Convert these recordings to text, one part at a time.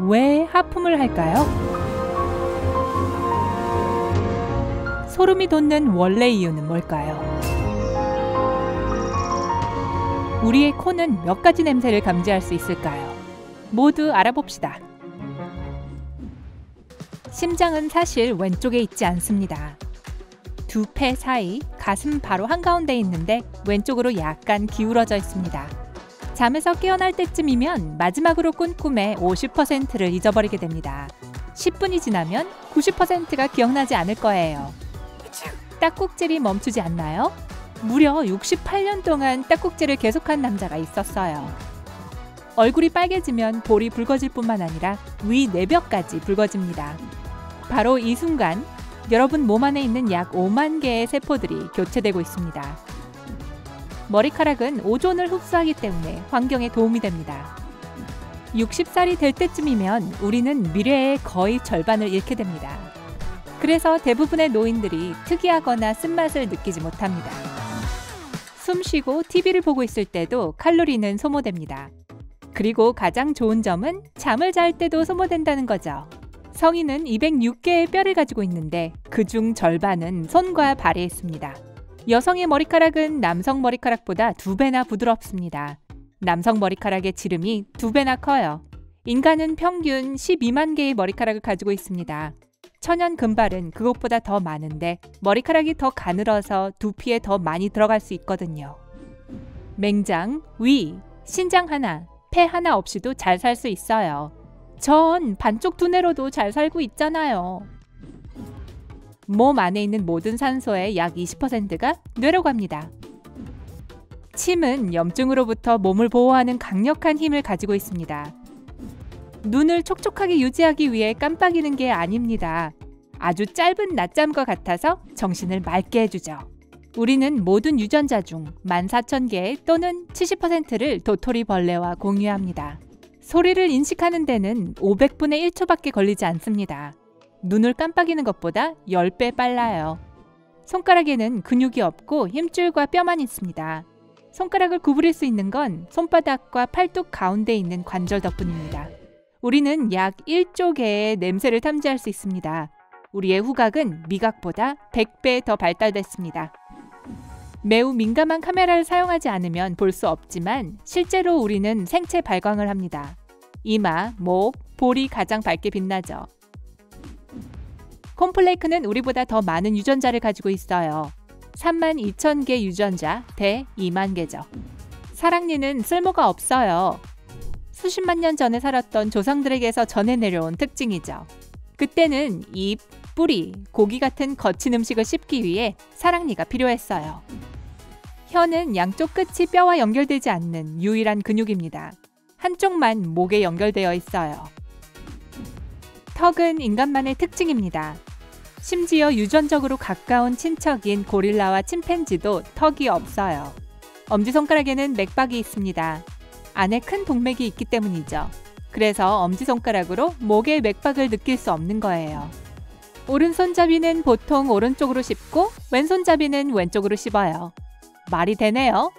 왜 하품을 할까요? 소름이 돋는 원래 이유는 뭘까요? 우리의 코는 몇 가지 냄새를 감지할 수 있을까요? 모두 알아봅시다. 심장은 사실 왼쪽에 있지 않습니다. 두 폐 사이, 가슴 바로 한가운데 있는데 왼쪽으로 약간 기울어져 있습니다. 잠에서 깨어날 때쯤이면 마지막으로 꾼 꿈의 50%를 잊어버리게 됩니다. 10분이 지나면 90%가 기억나지 않을 거예요. 딱꼭질이 멈추지 않나요? 무려 68년 동안 딱꼭질을 계속한 남자가 있었어요. 얼굴이 빨개지면 볼이 붉어질 뿐만 아니라 위 내벽까지 붉어집니다. 바로 이 순간 여러분 몸 안에 있는 약 5만 개의 세포들이 교체되고 있습니다. 머리카락은 오존을 흡수하기 때문에 환경에 도움이 됩니다. 60살이 될 때쯤이면 우리는 미래의 거의 절반을 잃게 됩니다. 그래서 대부분의 노인들이 특이하거나 쓴맛을 느끼지 못합니다. 숨 쉬고 TV를 보고 있을 때도 칼로리는 소모됩니다. 그리고 가장 좋은 점은 잠을 잘 때도 소모된다는 거죠. 성인은 206개의 뼈를 가지고 있는데 그중 절반은 손과 발에 있습니다. 여성의 머리카락은 남성 머리카락보다 2배나 부드럽습니다. 남성 머리카락의 지름이 2배나 커요. 인간은 평균 12만 개의 머리카락을 가지고 있습니다. 천연 금발은 그것보다 더 많은데 머리카락이 더 가늘어서 두피에 더 많이 들어갈 수 있거든요. 맹장, 위, 신장 하나, 폐 하나 없이도 잘 살 수 있어요. 전 반쪽 두뇌로도 잘 살고 있잖아요. 몸 안에 있는 모든 산소의 약 20%가 뇌로 갑니다. 침은 염증으로부터 몸을 보호하는 강력한 힘을 가지고 있습니다. 눈을 촉촉하게 유지하기 위해 깜빡이는 게 아닙니다. 아주 짧은 낮잠과 같아서 정신을 맑게 해주죠. 우리는 모든 유전자 중 14,000개 또는 70%를 도토리 벌레와 공유합니다. 소리를 인식하는 데는 500분의 1초밖에 걸리지 않습니다. 눈을 깜빡이는 것보다 10배 빨라요. 손가락에는 근육이 없고 힘줄과 뼈만 있습니다. 손가락을 구부릴 수 있는 건 손바닥과 팔뚝 가운데 있는 관절 덕분입니다. 우리는 약 1조 개의 냄새를 탐지할 수 있습니다. 우리의 후각은 미각보다 100배 더 발달됐습니다. 매우 민감한 카메라를 사용하지 않으면 볼 수 없지만 실제로 우리는 생체 발광을 합니다. 이마, 목, 볼이 가장 밝게 빛나죠. 콘플레이크는 우리보다 더 많은 유전자를 가지고 있어요. 32,000개 유전자 대 2만 개죠. 사랑니는 쓸모가 없어요. 수십만 년 전에 살았던 조상들에게서 전해 내려온 특징이죠. 그때는 잎, 뿌리, 고기 같은 거친 음식을 씹기 위해 사랑니가 필요했어요. 혀는 양쪽 끝이 뼈와 연결되지 않는 유일한 근육입니다. 한쪽만 목에 연결되어 있어요. 턱은 인간만의 특징입니다. 심지어 유전적으로 가까운 친척인 고릴라와 침팬지도 턱이 없어요. 엄지손가락에는 맥박이 있습니다. 안에 큰 동맥이 있기 때문이죠. 그래서 엄지손가락으로 목의 맥박을 느낄 수 없는 거예요. 오른손잡이는 보통 오른쪽으로 씹고 왼손잡이는 왼쪽으로 씹어요. 말이 되네요.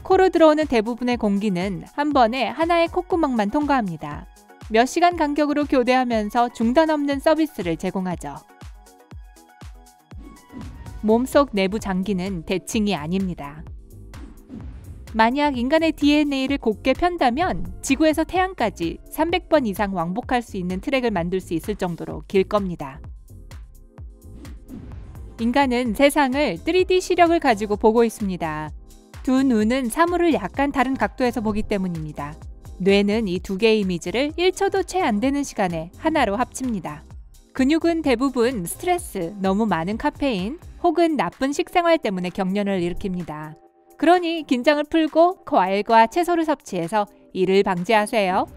코로 들어오는 대부분의 공기는 한 번에 하나의 콧구멍만 통과합니다. 몇 시간 간격으로 교대하면서 중단 없는 서비스를 제공하죠. 몸속 내부 장기는 대칭이 아닙니다. 만약 인간의 DNA를 곱게 편다면 지구에서 태양까지 300번 이상 왕복할 수 있는 트랙을 만들 수 있을 정도로 길 겁니다. 인간은 세상을 3D 시력을 가지고 보고 있습니다. 두 눈은 사물을 약간 다른 각도에서 보기 때문입니다. 뇌는 이 두 개의 이미지를 1초도 채 안 되는 시간에 하나로 합칩니다. 근육은 대부분 스트레스, 너무 많은 카페인 혹은 나쁜 식생활 때문에 경련을 일으킵니다. 그러니 긴장을 풀고 과일과 채소를 섭취해서 이를 방지하세요.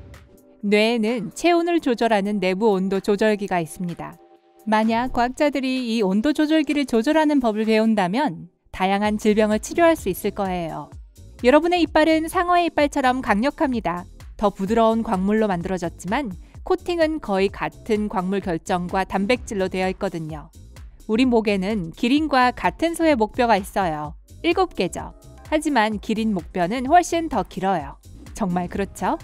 뇌에는 체온을 조절하는 내부 온도 조절기가 있습니다. 만약 과학자들이 이 온도 조절기를 조절하는 법을 배운다면 다양한 질병을 치료할 수 있을 거예요. 여러분의 이빨은 상어의 이빨처럼 강력합니다. 더 부드러운 광물로 만들어졌지만 코팅은 거의 같은 광물 결정과 단백질로 되어 있거든요. 우리 목에는 기린과 같은 소의 목뼈가 있어요. 7개죠. 하지만 기린 목뼈는 훨씬 더 길어요. 정말 그렇죠?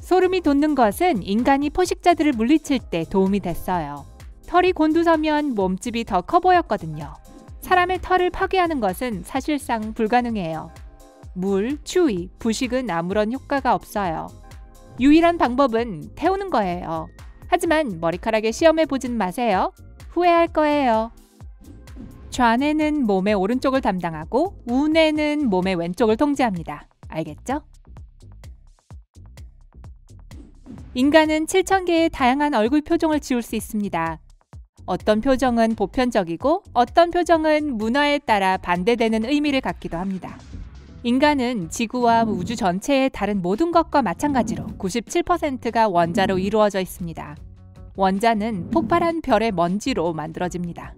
소름이 돋는 것은 인간이 포식자들을 물리칠 때 도움이 됐어요. 털이 곤두서면 몸집이 더 커 보였거든요. 사람의 털을 파괴하는 것은 사실상 불가능해요. 물, 추위, 부식은 아무런 효과가 없어요. 유일한 방법은 태우는 거예요. 하지만 머리카락에 시험해보진 마세요. 후회할 거예요. 좌뇌는 몸의 오른쪽을 담당하고 우뇌는 몸의 왼쪽을 통제합니다. 알겠죠? 인간은 7,000개의 다양한 얼굴 표정을 지울 수 있습니다. 어떤 표정은 보편적이고 어떤 표정은 문화에 따라 반대되는 의미를 갖기도 합니다. 인간은 지구와 우주 전체의 다른 모든 것과 마찬가지로 97%가 원자로 이루어져 있습니다. 원자는 폭발한 별의 먼지로 만들어집니다.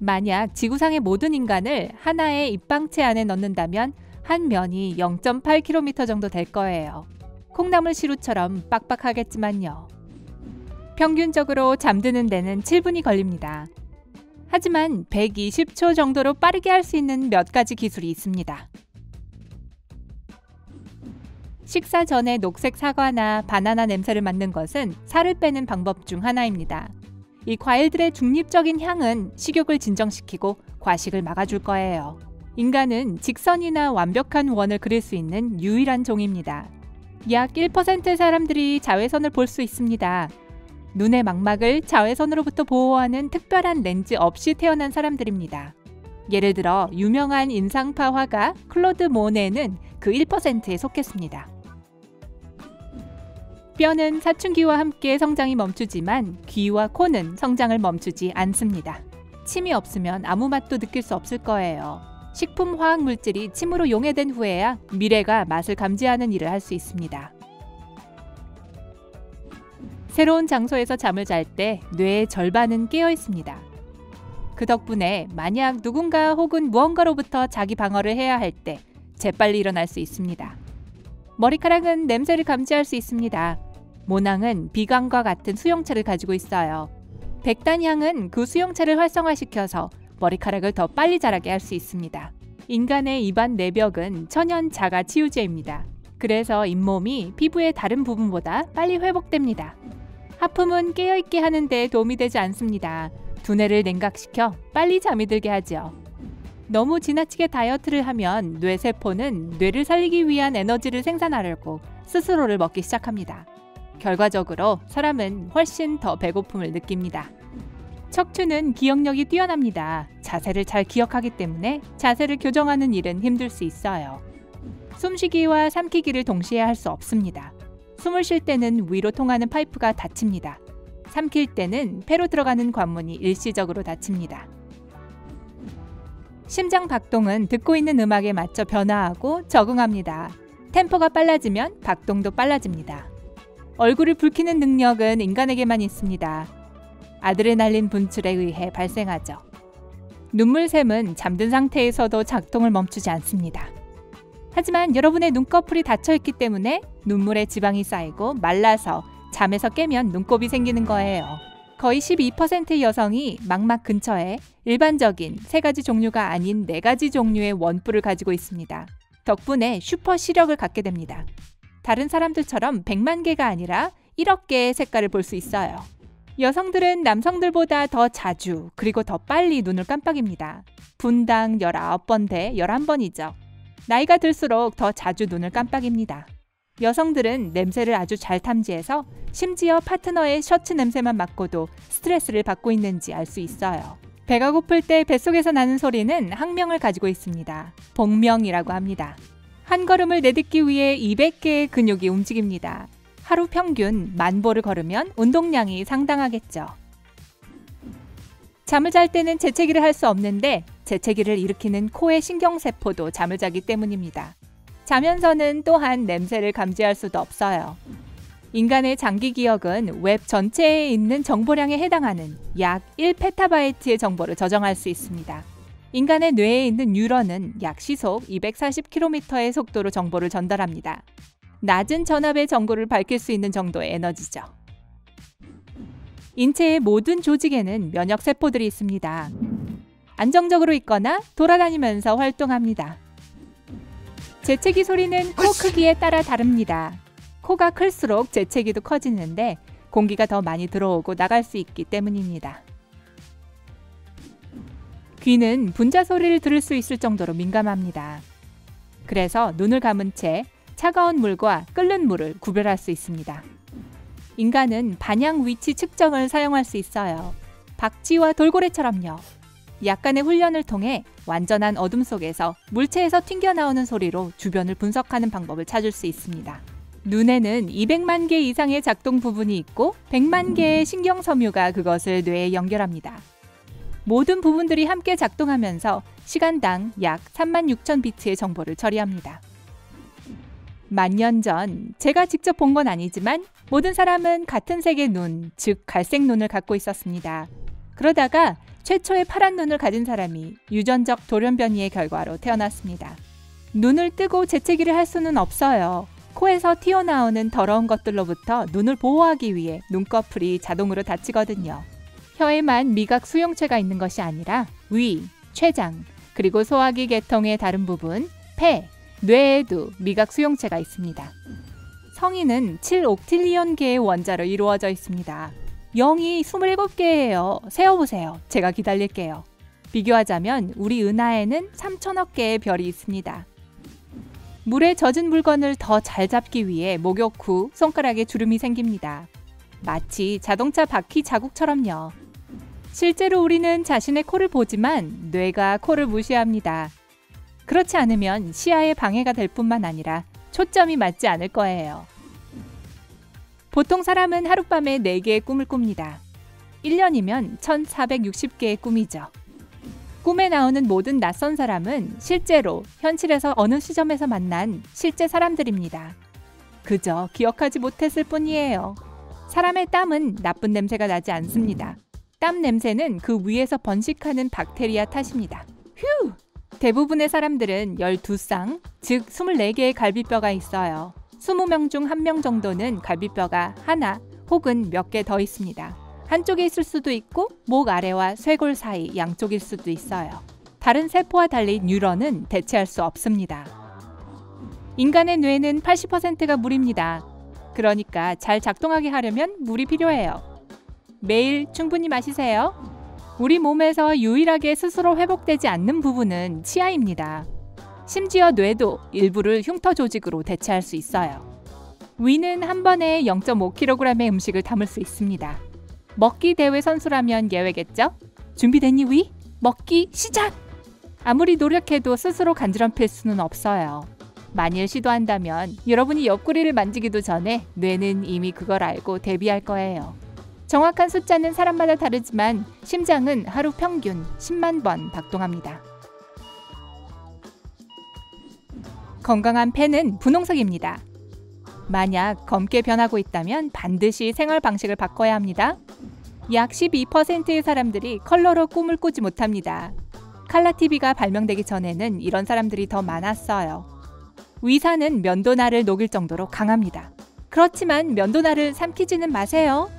만약 지구상의 모든 인간을 하나의 입방체 안에 넣는다면 한 면이 0.8km 정도 될 거예요. 콩나물 시루처럼 빡빡하겠지만요. 평균적으로 잠드는 데는 7분이 걸립니다. 하지만 120초 정도로 빠르게 할 수 있는 몇 가지 기술이 있습니다. 식사 전에 녹색 사과나 바나나 냄새를 맡는 것은 살을 빼는 방법 중 하나입니다. 이 과일들의 중립적인 향은 식욕을 진정시키고 과식을 막아줄 거예요. 인간은 직선이나 완벽한 원을 그릴 수 있는 유일한 종입니다. 약 1%의 사람들이 자외선을 볼 수 있습니다. 눈의 망막을 자외선으로부터 보호하는 특별한 렌즈 없이 태어난 사람들입니다. 예를 들어 유명한 인상파 화가 클로드 모네는 그 1%에 속했습니다. 뼈는 사춘기와 함께 성장이 멈추지만 귀와 코는 성장을 멈추지 않습니다. 침이 없으면 아무 맛도 느낄 수 없을 거예요. 식품 화학 물질이 침으로 용해된 후에야 미래가 맛을 감지하는 일을 할 수 있습니다. 새로운 장소에서 잠을 잘 때 뇌의 절반은 깨어 있습니다. 그 덕분에 만약 누군가 혹은 무언가로부터 자기 방어를 해야 할 때 재빨리 일어날 수 있습니다. 머리카락은 냄새를 감지할 수 있습니다. 모낭은 비강과 같은 수용체를 가지고 있어요. 백단향은 그 수용체를 활성화시켜서 머리카락을 더 빨리 자라게 할 수 있습니다. 인간의 입안 내벽은 천연 자가 치유제입니다. 그래서 잇몸이 피부의 다른 부분보다 빨리 회복됩니다. 하품은 깨어있게 하는 데 도움이 되지 않습니다. 두뇌를 냉각시켜 빨리 잠이 들게 하죠. 너무 지나치게 다이어트를 하면 뇌세포는 뇌를 살리기 위한 에너지를 생산하려고 스스로를 먹기 시작합니다. 결과적으로 사람은 훨씬 더 배고픔을 느낍니다. 척추는 기억력이 뛰어납니다. 자세를 잘 기억하기 때문에 자세를 교정하는 일은 힘들 수 있어요. 숨쉬기와 삼키기를 동시에 할 수 없습니다. 숨을 쉴 때는 위로 통하는 파이프가 닫힙니다. 삼킬 때는 폐로 들어가는 관문이 일시적으로 닫힙니다. 심장 박동은 듣고 있는 음악에 맞춰 변화하고 적응합니다. 템포가 빨라지면 박동도 빨라집니다. 얼굴을 붉히는 능력은 인간에게만 있습니다. 아드레날린 분출에 의해 발생하죠. 눈물샘은 잠든 상태에서도 작동을 멈추지 않습니다. 하지만 여러분의 눈꺼풀이 닫혀있기 때문에 눈물에 지방이 쌓이고 말라서 잠에서 깨면 눈곱이 생기는 거예요. 거의 12%의 여성이 망막 근처에 일반적인 3가지 종류가 아닌 4가지 종류의 원뿔을 가지고 있습니다. 덕분에 슈퍼 시력을 갖게 됩니다. 다른 사람들처럼 100만 개가 아니라 1억 개의 색깔을 볼 수 있어요. 여성들은 남성들보다 더 자주 그리고 더 빨리 눈을 깜빡입니다. 분당 19번 대 11번이죠. 나이가 들수록 더 자주 눈을 깜빡입니다. 여성들은 냄새를 아주 잘 탐지해서 심지어 파트너의 셔츠 냄새만 맡고도 스트레스를 받고 있는지 알 수 있어요. 배가 고플 때 뱃속에서 나는 소리는 학명을 가지고 있습니다. 복명이라고 합니다. 한 걸음을 내딛기 위해 200개의 근육이 움직입니다. 하루 평균 10,000보를 걸으면 운동량이 상당하겠죠. 잠을 잘 때는 재채기를 할 수 없는데 재채기를 일으키는 코의 신경세포도 잠을 자기 때문입니다. 자면서는 또한 냄새를 감지할 수도 없어요. 인간의 장기 기억은 웹 전체에 있는 정보량에 해당하는 약 1페타바이트의 정보를 저장할 수 있습니다. 인간의 뇌에 있는 뉴런은 약 시속 240km의 속도로 정보를 전달합니다. 낮은 전압의 정보를 밝힐 수 있는 정도의 에너지죠. 인체의 모든 조직에는 면역세포들이 있습니다. 안정적으로 있거나 돌아다니면서 활동합니다. 재채기 소리는 코 크기에 따라 다릅니다. 코가 클수록 재채기도 커지는데 공기가 더 많이 들어오고 나갈 수 있기 때문입니다. 귀는 분자 소리를 들을 수 있을 정도로 민감합니다. 그래서 눈을 감은 채 차가운 물과 끓는 물을 구별할 수 있습니다. 인간은 반향 위치 측정을 사용할 수 있어요. 박쥐와 돌고래처럼요. 약간의 훈련을 통해 완전한 어둠 속에서 물체에서 튕겨나오는 소리로 주변을 분석하는 방법을 찾을 수 있습니다. 눈에는 200만 개 이상의 작동 부분이 있고 100만 개의 신경섬유가 그것을 뇌에 연결합니다. 모든 부분들이 함께 작동하면서 시간당 약 36,000비트의 정보를 처리합니다. 만년 전 제가 직접 본 건 아니지만 모든 사람은 같은 색의 눈, 즉 갈색 눈을 갖고 있었습니다. 그러다가 최초의 파란 눈을 가진 사람이 유전적 돌연변이의 결과로 태어났습니다. 눈을 뜨고 재채기를 할 수는 없어요. 코에서 튀어나오는 더러운 것들로부터 눈을 보호하기 위해 눈꺼풀이 자동으로 닫히거든요. 혀에만 미각 수용체가 있는 것이 아니라 위, 췌장, 그리고 소화기 계통의 다른 부분, 폐, 뇌에도 미각 수용체가 있습니다. 성인은 7옥틸리언 개의 원자로 이루어져 있습니다. 0이 27개예요. 세어보세요. 제가 기다릴게요. 비교하자면 우리 은하에는 3천억 개의 별이 있습니다. 물에 젖은 물건을 더 잘 잡기 위해 목욕 후 손가락에 주름이 생깁니다. 마치 자동차 바퀴 자국처럼요. 실제로 우리는 자신의 코를 보지만 뇌가 코를 무시합니다. 그렇지 않으면 시야에 방해가 될 뿐만 아니라 초점이 맞지 않을 거예요. 보통 사람은 하룻밤에 4개의 꿈을 꿉니다. 1년이면 1460개의 꿈이죠. 꿈에 나오는 모든 낯선 사람은 실제로 현실에서 어느 시점에서 만난 실제 사람들입니다. 그저 기억하지 못했을 뿐이에요. 사람의 땀은 나쁜 냄새가 나지 않습니다. 땀 냄새는 그 위에서 번식하는 박테리아 탓입니다. 휴! 대부분의 사람들은 12쌍, 즉 24개의 갈비뼈가 있어요. 20명 중 1명 정도는 갈비뼈가 하나 혹은 몇 개 더 있습니다. 한쪽에 있을 수도 있고 목 아래와 쇄골 사이 양쪽일 수도 있어요. 다른 세포와 달리 뉴런은 대체할 수 없습니다. 인간의 뇌는 80%가 물입니다. 그러니까 잘 작동하게 하려면 물이 필요해요. 매일 충분히 마시세요. 우리 몸에서 유일하게 스스로 회복되지 않는 부분은 치아입니다. 심지어 뇌도 일부를 흉터 조직으로 대체할 수 있어요. 위는 한 번에 0.5kg의 음식을 담을 수 있습니다. 먹기 대회 선수라면 예외겠죠? 준비됐니 위? 먹기 시작! 아무리 노력해도 스스로 간지럼필 수는 없어요. 만일 시도한다면 여러분이 옆구리를 만지기도 전에 뇌는 이미 그걸 알고 대비할 거예요. 정확한 숫자는 사람마다 다르지만 심장은 하루 평균 10만 번 박동합니다. 건강한 폐는 분홍색입니다. 만약 검게 변하고 있다면 반드시 생활 방식을 바꿔야 합니다. 약 12%의 사람들이 컬러로 꿈을 꾸지 못합니다. 칼라 TV가 발명되기 전에는 이런 사람들이 더 많았어요. 위산은 면도날을 녹일 정도로 강합니다. 그렇지만 면도날을 삼키지는 마세요.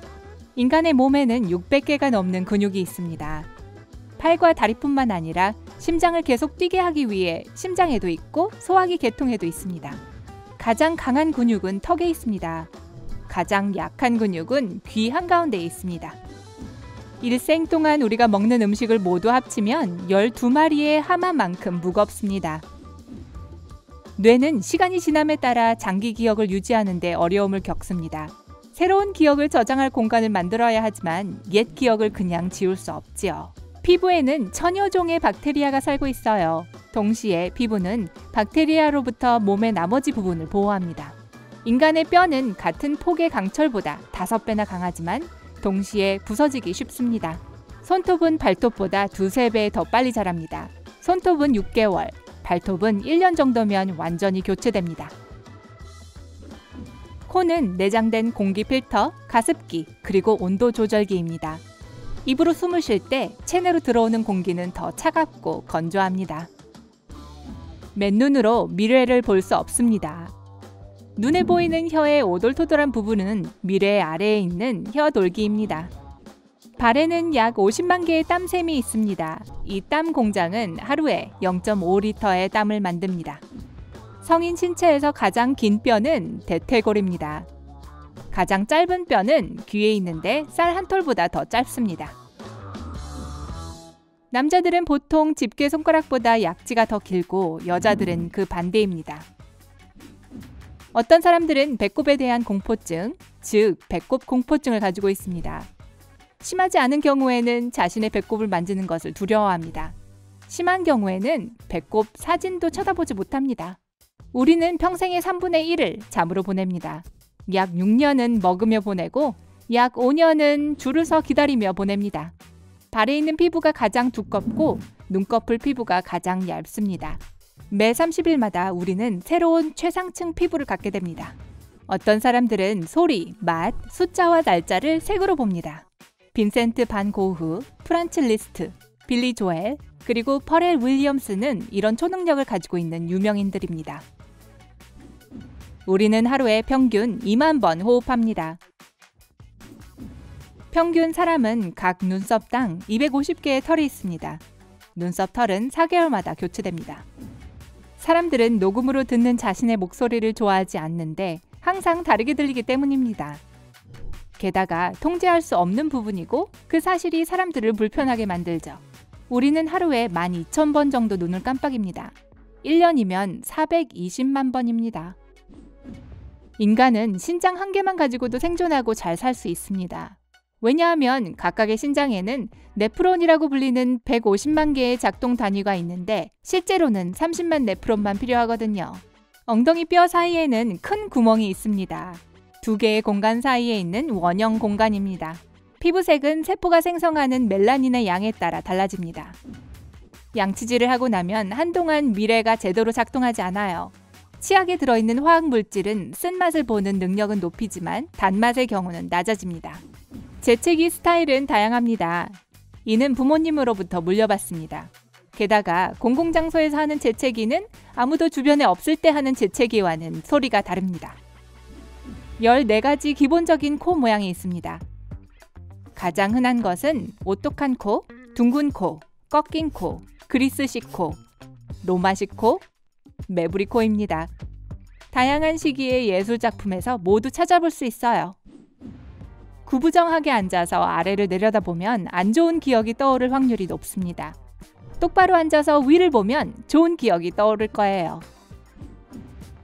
인간의 몸에는 600개가 넘는 근육이 있습니다. 팔과 다리뿐만 아니라 심장을 계속 뛰게 하기 위해 심장에도 있고 소화기 계통에도 있습니다. 가장 강한 근육은 턱에 있습니다. 가장 약한 근육은 귀 한가운데에 있습니다. 일생 동안 우리가 먹는 음식을 모두 합치면 12마리의 하마만큼 무겁습니다. 뇌는 시간이 지남에 따라 장기 기억을 유지하는 데 어려움을 겪습니다. 새로운 기억을 저장할 공간을 만들어야 하지만 옛 기억을 그냥 지울 수 없지요. 피부에는 천여 종의 박테리아가 살고 있어요. 동시에 피부는 박테리아로부터 몸의 나머지 부분을 보호합니다. 인간의 뼈는 같은 폭의 강철보다 5배나 강하지만 동시에 부서지기 쉽습니다. 손톱은 발톱보다 2~3배 더 빨리 자랍니다. 손톱은 6개월, 발톱은 1년 정도면 완전히 교체됩니다. 코는 내장된 공기 필터, 가습기, 그리고 온도 조절기입니다. 입으로 숨을 쉴 때 체내로 들어오는 공기는 더 차갑고 건조합니다. 맨눈으로 미래를 볼 수 없습니다. 눈에 보이는 혀의 오돌토돌한 부분은 미래 아래에 있는 혀 돌기입니다. 발에는 약 50만 개의 땀샘이 있습니다. 이 땀 공장은 하루에 0.5리터의 땀을 만듭니다. 성인 신체에서 가장 긴 뼈는 대퇴골입니다. 가장 짧은 뼈는 귀에 있는데 쌀 한 톨보다 더 짧습니다. 남자들은 보통 집게 손가락보다 약지가 더 길고 여자들은 그 반대입니다. 어떤 사람들은 배꼽에 대한 공포증, 즉 배꼽 공포증을 가지고 있습니다. 심하지 않은 경우에는 자신의 배꼽을 만지는 것을 두려워합니다. 심한 경우에는 배꼽 사진도 쳐다보지 못합니다. 우리는 평생의 3분의 1을 잠으로 보냅니다. 약 6년은 먹으며 보내고 약 5년은 줄을 서 기다리며 보냅니다. 발에 있는 피부가 가장 두껍고 눈꺼풀 피부가 가장 얇습니다. 매 30일마다 우리는 새로운 최상층 피부를 갖게 됩니다. 어떤 사람들은 소리, 맛, 숫자와 날짜를 색으로 봅니다. 빈센트 반 고흐, 프란츠 리스트, 빌리 조엘, 그리고 퍼렐 윌리엄스는 이런 초능력을 가지고 있는 유명인들입니다. 우리는 하루에 평균 2만 번 호흡합니다. 평균 사람은 각 눈썹당 250개의 털이 있습니다. 눈썹 털은 4개월마다 교체됩니다. 사람들은 녹음으로 듣는 자신의 목소리를 좋아하지 않는데 항상 다르게 들리기 때문입니다. 게다가 통제할 수 없는 부분이고 그 사실이 사람들을 불편하게 만들죠. 우리는 하루에 12,000번 정도 눈을 깜빡입니다. 1년이면 420만 번입니다. 인간은 신장 한 개만 가지고도 생존하고 잘 살 수 있습니다. 왜냐하면 각각의 신장에는 네프론이라고 불리는 150만 개의 작동 단위가 있는데 실제로는 30만 네프론만 필요하거든요. 엉덩이 뼈 사이에는 큰 구멍이 있습니다. 두 개의 공간 사이에 있는 원형 공간입니다. 피부색은 세포가 생성하는 멜라닌의 양에 따라 달라집니다. 양치질을 하고 나면 한동안 미레가 제대로 작동하지 않아요. 치약에 들어있는 화학물질은 쓴맛을 보는 능력은 높이지만 단맛의 경우는 낮아집니다. 재채기 스타일은 다양합니다. 이는 부모님으로부터 물려받습니다. 게다가 공공장소에서 하는 재채기는 아무도 주변에 없을 때 하는 재채기와는 소리가 다릅니다. 14가지 기본적인 코 모양이 있습니다. 가장 흔한 것은 오똑한 코, 둥근 코, 꺾인 코, 그리스식 코, 로마식 코, 매부리 코입니다. 다양한 시기의 예술작품에서 모두 찾아볼 수 있어요. 구부정하게 앉아서 아래를 내려다보면 안 좋은 기억이 떠오를 확률이 높습니다. 똑바로 앉아서 위를 보면 좋은 기억이 떠오를 거예요.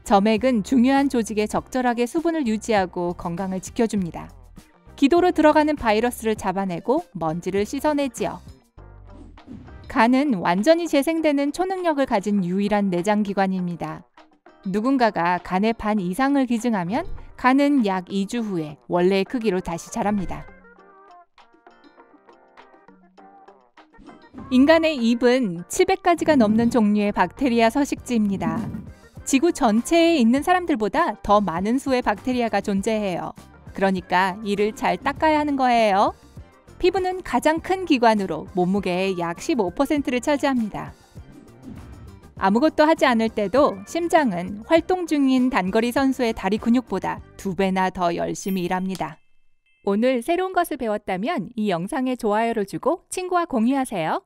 점액은 중요한 조직에 적절하게 수분을 유지하고 건강을 지켜줍니다. 기도로 들어가는 바이러스를 잡아내고 먼지를 씻어내지요. 간은 완전히 재생되는 초능력을 가진 유일한 내장기관입니다. 누군가가 간의 반 이상을 기증하면 간은 약 2주 후에 원래의 크기로 다시 자랍니다. 인간의 입은 700가지가 넘는 종류의 박테리아 서식지입니다. 지구 전체에 있는 사람들보다 더 많은 수의 박테리아가 존재해요. 그러니까 이를 잘 닦아야 하는 거예요. 피부는 가장 큰 기관으로 몸무게의 약 15%를 차지합니다. 아무것도 하지 않을 때도 심장은 활동 중인 단거리 선수의 다리 근육보다 2배나 더 열심히 일합니다. 오늘 새로운 것을 배웠다면 이 영상에 좋아요를 주고 친구와 공유하세요.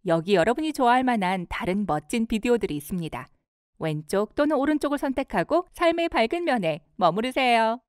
여기 여러분이 좋아할 만한 다른 멋진 비디오들이 있습니다. 왼쪽 또는 오른쪽을 선택하고 삶의 밝은 면에 머무르세요.